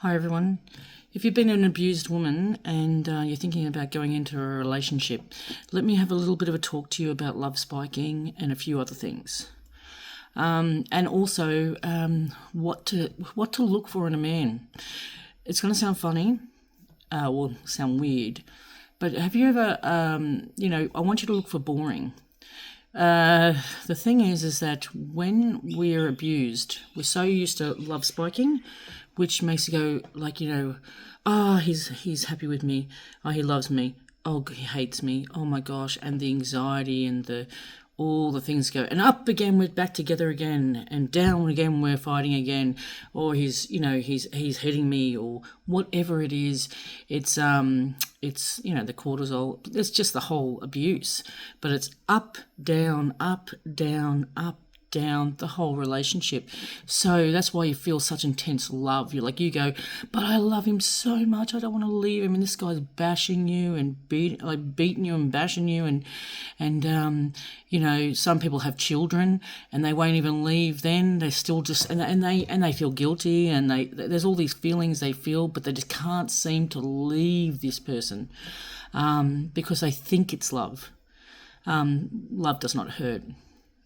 Hi everyone. If you've been an abused woman and you're thinking about going into a relationship, let me have a little bit of a talk to you about love spiking and a few other things. And also what to look for in a man. It's going to sound funny, or sound weird, but have you ever, I want you to look for boring. The thing is that when we're abused, we're so used to love spiking, which makes you go like, he's happy with me. Oh, he loves me. Oh, he hates me. Oh my gosh. And the anxiety and all the things go, and up again, we're back together again, and down again, we're fighting again, or he's hitting me, or whatever it is. It's the cortisol. It's just the whole abuse, but it's up, down, the whole relationship. So that's why you feel such intense love. You go, but I love him so much, I don't want to leave him, and this guy's bashing you and beating you and bashing you, and some people have children and they won't even leave. Then they still just and they feel guilty, and there's all these feelings they feel, but they just can't seem to leave this person because they think it's love. Love does not hurt,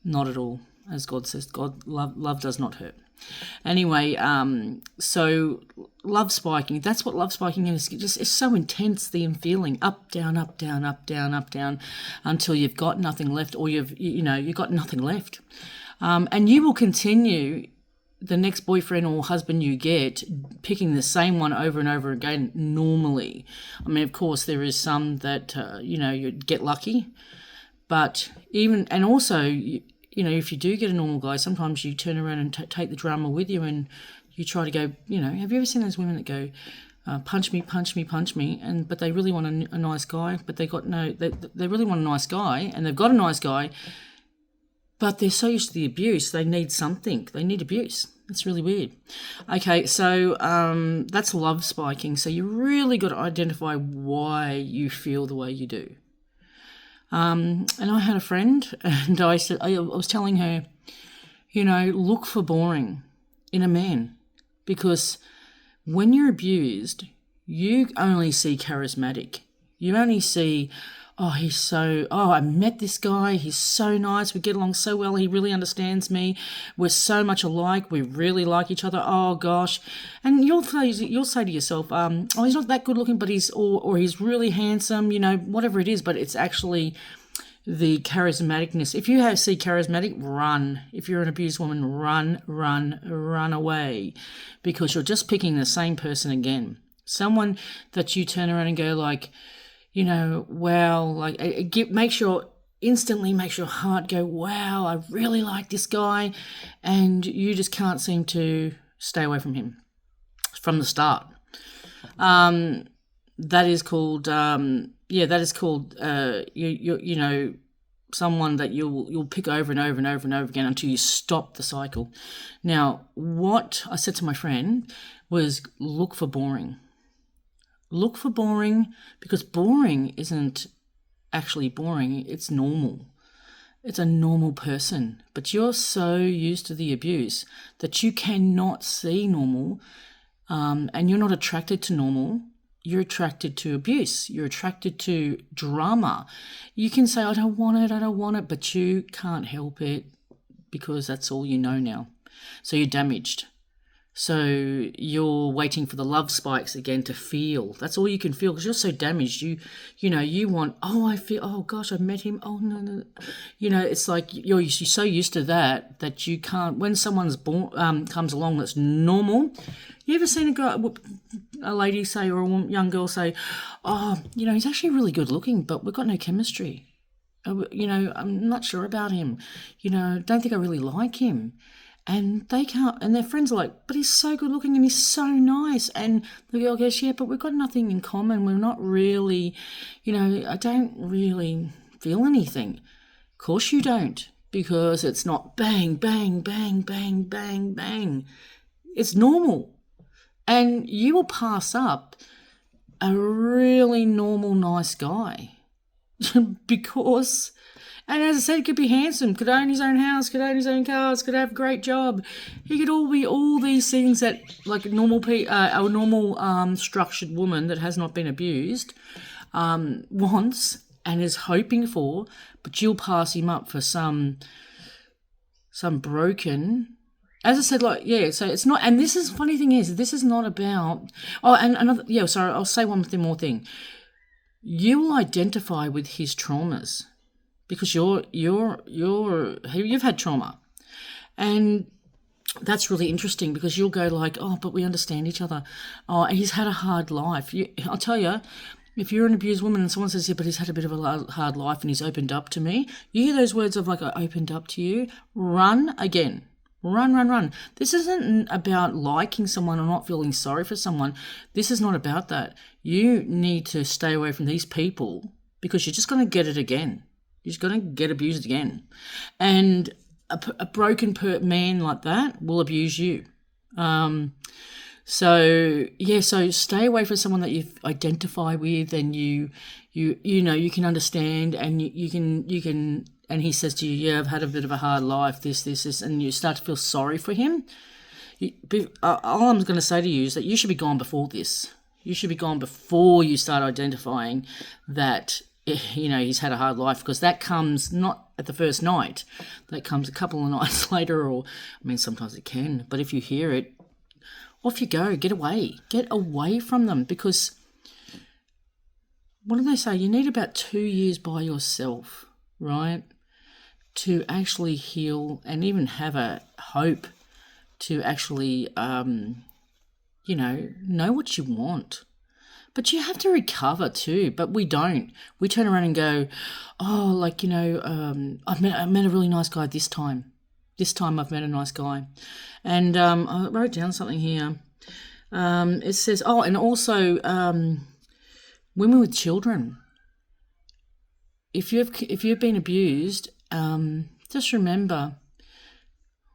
not at all. As God says, love does not hurt. Anyway, so love spiking, that's what love spiking is. It's so intense, the feeling, up, down, until you've got nothing left, or you've got nothing left. And you will continue the next boyfriend or husband you get, picking the same one over and over again normally. I mean, of course, there is some that, you get lucky, but if you do get a normal guy, sometimes you turn around and take the drama with you, and you try to go, have you ever seen those women that go, punch me, but they really want a nice guy, but they really want a nice guy, and they've got a nice guy, but they're so used to the abuse, they need something. They need abuse. It's really weird. Okay, so that's love spiking. So you really got to identify why you feel the way you do. And I had a friend, and I was telling her, look for boring in a man, because when you're abused, you only see charismatic. You only see, I met this guy, he's so nice, we get along so well, he really understands me, we're so much alike, we really like each other, oh gosh. And you'll say to yourself, he's not that good looking, but he's really handsome, whatever it is, but it's actually the charismaticness. If you see charismatic, run. If you're an abused woman, run away, because you're just picking the same person again. Someone that you turn around and go like, instantly makes your heart go, wow, I really like this guy, and you just can't seem to stay away from him from the start. That is called, someone that you'll pick over and over and over and over again until you stop the cycle. Now, what I said to my friend was, look for boring. Look for boring, because boring isn't actually boring. It's normal. It's a normal person. But you're so used to the abuse that you cannot see normal, and you're not attracted to normal. You're attracted to abuse. You're attracted to drama. You can say, I don't want it, but you can't help it, because that's all you know now. So you're damaged. So you're waiting for the love spikes again to feel. That's all you can feel, because you're so damaged. You want, I feel, oh gosh, I met him. Oh no. It's like you're so used to that you can't, when someone's comes along that's normal. You ever seen a lady say, or a young girl say, he's actually really good looking, but we've got no chemistry. I'm not sure about him. Don't think I really like him. And they can't, and their friends are like, but he's so good looking and he's so nice. And the girl goes, yeah, but we've got nothing in common. We're not really, I don't really feel anything. Of course you don't, because it's not bang, bang, bang, bang, bang, bang. It's normal. And you will pass up a really normal, nice guy because And as I said, he could be handsome, could own his own house, could own his own cars, could have a great job. He could all be all these things that like a normal structured woman that has not been abused wants and is hoping for, but you'll pass him up for some broken. As I said, so it's not, and this is funny thing is, this is not about, and another, sorry, I'll say one more thing. You will identify with his traumas because you've had trauma. And that's really interesting because you'll go like, oh, but we understand each other. Oh, he's had a hard life. I'll tell you, if you're an abused woman and someone says, yeah, but he's had a bit of a hard life and he's opened up to me, you hear those words of like, I opened up to you, run again. Run. This isn't about liking someone or not feeling sorry for someone. This is not about that. You need to stay away from these people because you're just going to get it again. You're just going to get abused again. And a broken man like that will abuse you. So stay away from someone that you identify with and you can understand and you can and he says to you, yeah, I've had a bit of a hard life, this, and you start to feel sorry for him. All I'm going to say to you is that you should be gone before this. You should be gone before you start identifying that, he's had a hard life, because that comes not at the first night. That comes a couple of nights later, or, sometimes it can. But if you hear it, off you go. Get away. Get away from them, because what do they say? You need about 2 years by yourself, right, to actually heal and even have a hope to actually, know what you want. But you have to recover too, but we don't. We turn around and go, oh, I met a really nice guy this time. This time I've met a nice guy. And I wrote down something here. It says, and also women with children. If you've been abused, just remember,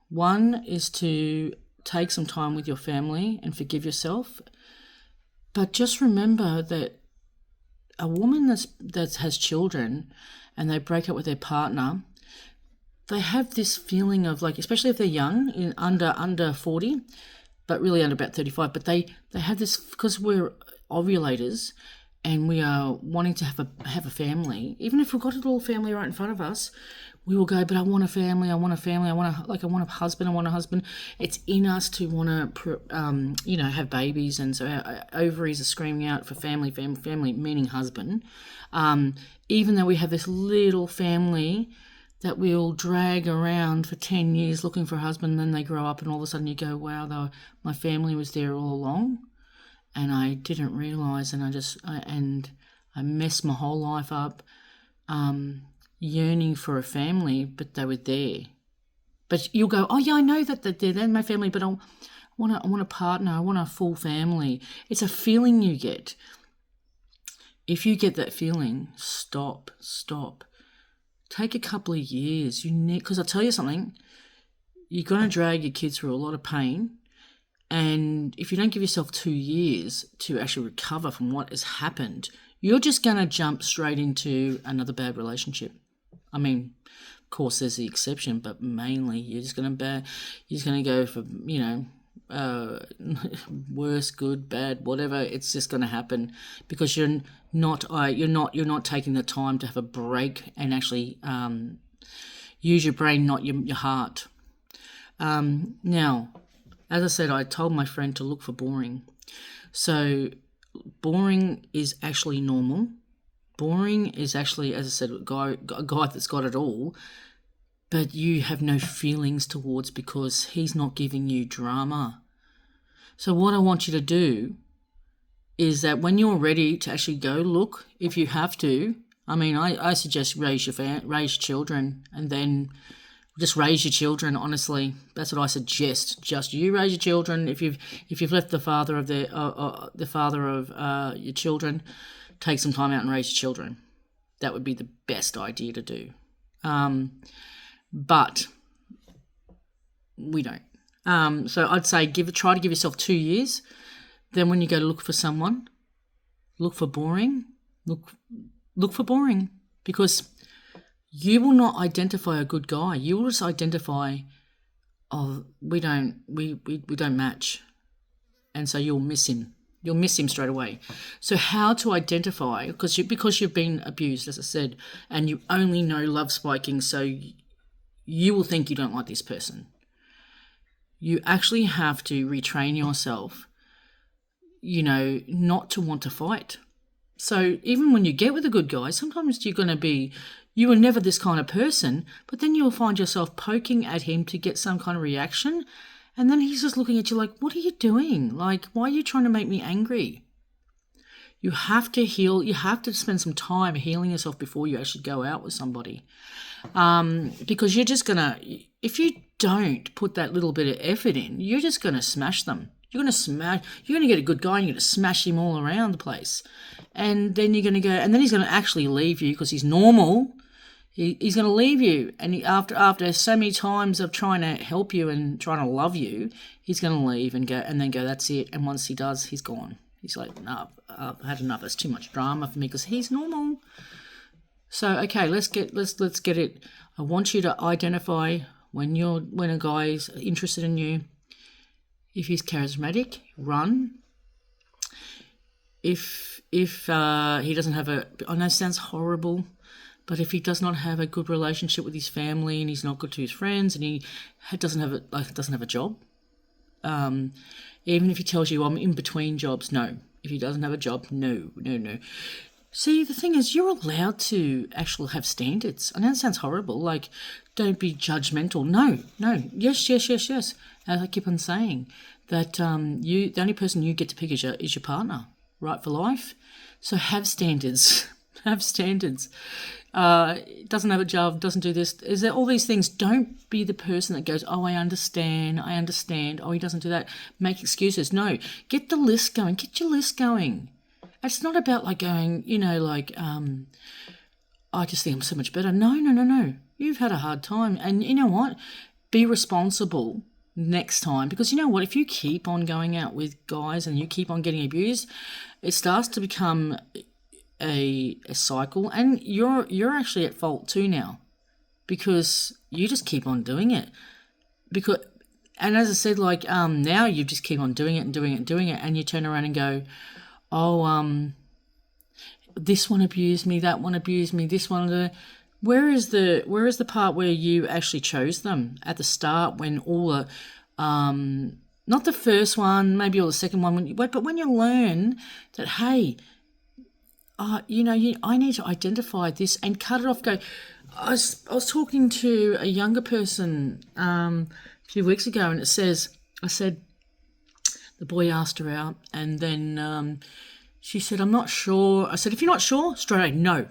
one is to take some time with your family and forgive yourself. But just remember that a woman that has children and they break up with their partner, they have this feeling of especially if they're young, under 40, but really under about 35. But they have this, because we're ovulators and we are wanting to have a family. Even if we've got a little family right in front of us, we will go, but I want a family, I want a husband. It's in us to want to, have babies. And so our ovaries are screaming out for family, meaning husband. Even though we have this little family that we'll drag around for 10 years looking for a husband, and then they grow up and all of a sudden you go, wow, my family was there all along and I didn't realise, and I messed my whole life up. Yearning for a family, but they were there. But you'll go, oh yeah, I know that they're my family, but I want a partner, I want a full family. It's a feeling you get. If you get that feeling, stop. Take a couple of years. Because I'll tell you something, you're going to drag your kids through a lot of pain, and if you don't give yourself 2 years to actually recover from what has happened, you're just going to jump straight into another bad relationship. Of course, there's the exception, but mainly you're just going to go for, worse, good, bad, whatever. It's just going to happen because you're not taking the time to have a break and actually use your brain, not your heart. Now, as I said, I told my friend to look for boring. So boring is actually normal. Boring is actually, as I said, a guy that's got it all, but you have no feelings towards, because he's not giving you drama. So what I want you to do is that when you're ready to actually go look, if you have to, I suggest raise your children, and then just raise your children. Honestly, that's what I suggest. Just you raise your children. If you've left the father of your children, take some time out and raise your children. That would be the best idea to do. But we don't. So I'd say try to give yourself 2 years. Then when you go to look for someone, look for boring. Look for boring, because you will not identify a good guy. You will just identify, oh, we don't match. And so you'll miss him. You'll miss him straight away. So how to identify, because you've been abused, as I said, and you only know love spiking, so you will think you don't like this person. You actually have to retrain yourself, not to want to fight. So even when you get with a good guy, sometimes you were never this kind of person, but then you'll find yourself poking at him to get some kind of reaction. And then he's just looking at you like, what are you doing? Like, why are you trying to make me angry? You have to heal. You have to spend some time healing yourself before you actually go out with somebody. Because you're just going to, if you don't put that little bit of effort in, you're just going to smash them. You're going to get a good guy and you're going to smash him all around the place. And then you're going to go, and then he's going to actually leave you because he's normal. He's going to leave you, and after so many times of trying to help you and trying to love you, he's going to leave and then go, that's it. And once he does, he's gone. He's like, no, I've had enough. It's too much drama for me because he's normal. So okay, let's get it. I want you to identify when a guy is interested in you. If he's charismatic, run. If he doesn't have I know it sounds horrible, but if he does not have a good relationship with his family and he's not good to his friends and he doesn't have a job, even if he tells you I'm in between jobs, no. If he doesn't have a job, no. See, the thing is, you're allowed to actually have standards. I know it sounds horrible, like don't be judgmental. No. Yes. As I keep on saying, that the only person you get to pick is your partner, right, for life. So have standards. Have standards. Doesn't have a job, doesn't do this. Is there all these things? Don't be the person that goes, oh, I understand. Oh, he doesn't do that. Make excuses. No, get the list going. Get your list going. It's not about like going, I just think I'm so much better. No. You've had a hard time. And you know what? Be responsible next time. Because you know what? If you keep on going out with guys and you keep on getting abused, it starts to become a cycle, and you're actually at fault too now because you just keep on doing it. And as I said, like now you just keep on doing it, and you turn around and go, oh, this one abused me, that one abused me, this one. Where is the part where you actually chose them at the start when all the not the first one, maybe or the second one, but when you learn that, hey, I need to identify this and cut it off. I was talking to a younger person a few weeks ago, and I said, the boy asked her out, and then she said, I'm not sure. I said, if you're not sure, straight away, no.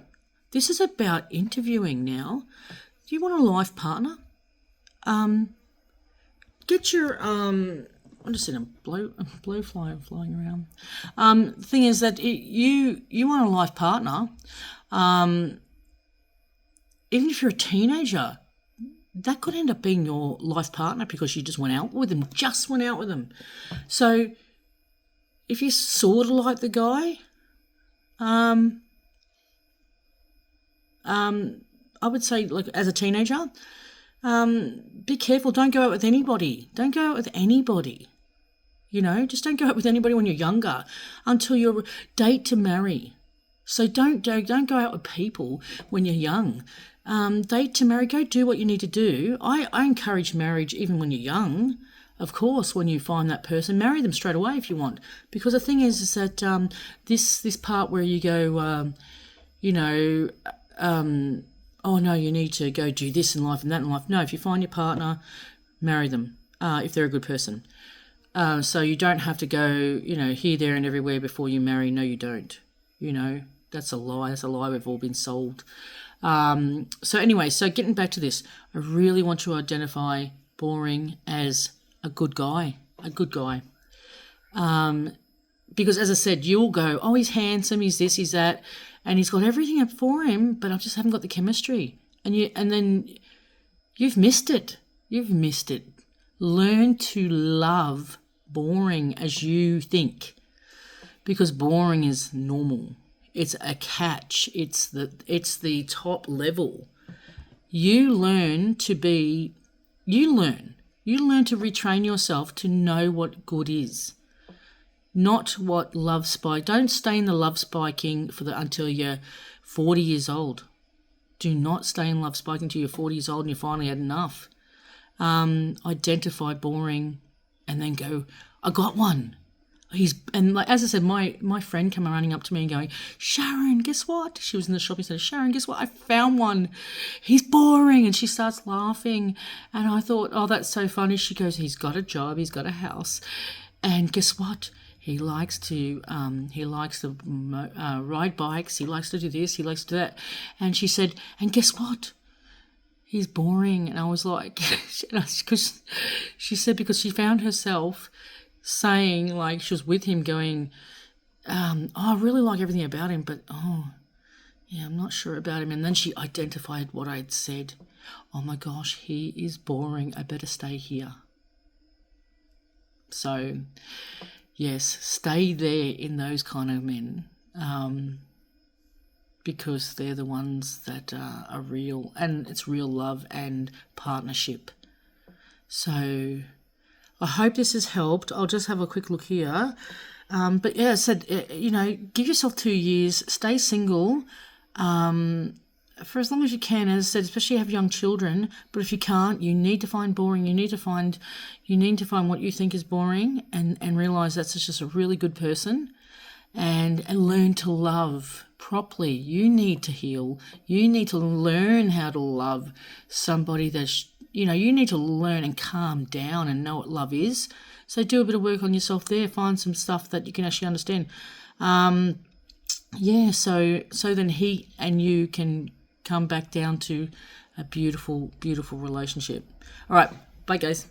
This is about interviewing now. Do you want a life partner? Get your I'm just seeing a blowfly flying around. The thing is that you want a life partner. Even if you're a teenager, that could end up being your life partner because you just went out with them. So if you sort of like the guy, I would say, like, as a teenager, be careful. Don't go out with anybody. Just don't go out with anybody when you're younger until you're date to marry. So don't go out with people when you're young. Date to marry, go do what you need to do. I encourage marriage even when you're young. Of course, when you find that person, marry them straight away if you want. Because the thing is that this part where you go, oh no, you need to go do this in life and that in life. No, if you find your partner, marry them if they're a good person. So you don't have to go, here, there and everywhere before you marry. No, you don't. That's a lie. That's a lie we've all been sold. So anyway, so getting back to this, I really want to identify boring as a good guy. Because as I said, you'll go, oh, he's handsome, he's this, he's that, and he's got everything up for him, but I just haven't got the chemistry. And then you've missed it. Learn to love boring as you think, because boring is normal. It's a catch. It's the top level. You learn to retrain yourself to know what good is, not what love spike. Don't stay in the love spiking until you're 40 years old. Do not stay in love spiking until you're 40 years old and you finally had enough. Identify boring and then go, I got one. As I said, my friend came running up to me and going, Sharon, guess what? She was in the shopping centre. Sharon, guess what? I found one. He's boring. And she starts laughing. And I thought, oh, that's so funny. She goes, he's got a job. He's got a house. And guess what? He likes to ride bikes. He likes to do this. He likes to do that. And she said, and guess what? He's boring. And I was like, because she said, because she found herself saying, like, she was with him going, I really like everything about him, but I'm not sure about him. And then she identified what I'd said. Oh my gosh, he is boring. I better stay here. So yes, stay there in those kind of men, because they're the ones that are real, and it's real love and partnership. So I hope this has helped. I'll just have a quick look here. But yeah, I said, give yourself 2 years, stay single for as long as you can, as I said, especially if you have young children. But if you can't, you need to find boring. You need to find what you think is boring and realise that's just a really good person and learn to love properly. You need to heal. You need to learn how to love somebody that's, you need to learn and calm down and know what love is. So do a bit of work on yourself there. Find some stuff that you can actually understand. So then he and you can come back down to a beautiful, beautiful relationship. All right. Bye, guys.